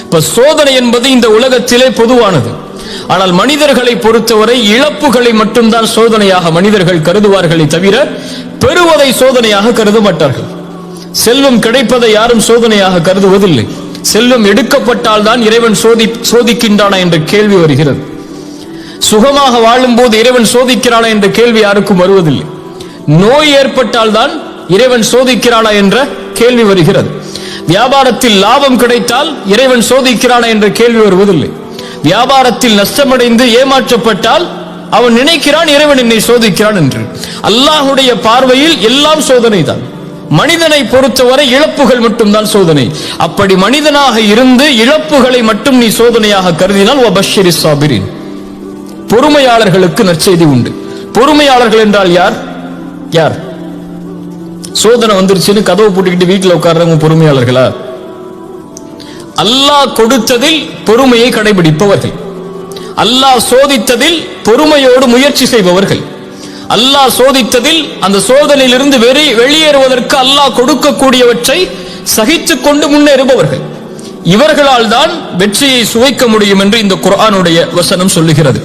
இப்ப சோதனை என்பது இந்த உலகத்திலே பொதுவானது. ஆனால் மனிதர்களை பொறுத்தவரை இழப்புகளை மட்டும்தான் சோதனையாக மனிதர்கள் கருதுவார்களே தவிர பெறுவதை சோதனையாக கருத மாட்டார்கள். செல்வம் கிடைப்பதை யாரும் சோதனையாக கருதுவதில்லை. செல்வம் எடுக்கப்பட்டால் தான் இறைவன் சோதிக்கின்றானா என்ற கேள்வி வருகிறது. சுகமாக வாழும் போது இறைவன் சோதிக்கிறானா என்ற கேள்வி யாருக்கும் வருவதில்லை. நோய் ஏற்பட்டால் தான் இறைவன் சோதிக்கிறானா என்ற கேள்வி வருகிறது. வியாபாரத்தில் லாபம் கிடைத்தால் இறைவன் சோதிக்கிறானா என்ற கேள்வி வருவதில்லை. வியாபாரத்தில் நஷ்டமடைந்து ஏமாற்றப்பட்டால் அவன் நினைக்கிறான் இறைவன் என்னை சோதிக்கிறான் என்று. அல்லாஹுடைய பார்வையில் எல்லாம் சோதனை தான். மனிதனை பொறுத்தவரை இழப்புகள் மட்டும்தான் சோதனை. அப்படி மனிதனாக இருந்து இழப்புகளை மட்டும் நீ சோதனையாக கருதினால் வபஷ்ஷிரி ஸாபிரீன், பொறுமையாளர்களுக்கு நற்செய்தி உண்டு. பொறுமையாளர்கள் என்றால் யார்? யார்? சோதனை வந்துருச்சுன்னு கதவு பூட்டிக்கிட்டு வீட்டில் உட்கார்றவங்க பொறுமையாளர்களா? அல்லாஹ் கொடுத்ததில் பொறுமையை கடைபிடிப்பவர்கள், அல்லாஹ் சோதித்ததில் பொறுமையோடு முயற்சி செய்பவர்கள், அல்லாஹ் சோதித்ததில் அந்த சோதனையிலிருந்து வெளியேறுவதற்கு அல்லாஹ் கொடுக்கக்கூடியவற்றை சகித்துக் கொண்டு முன்னேறுபவர்கள், இவர்களால் தான் வெற்றியை சுவைக்க முடியும் என்று இந்த குர்ஆனுடைய வசனம் சொல்லுகிறது.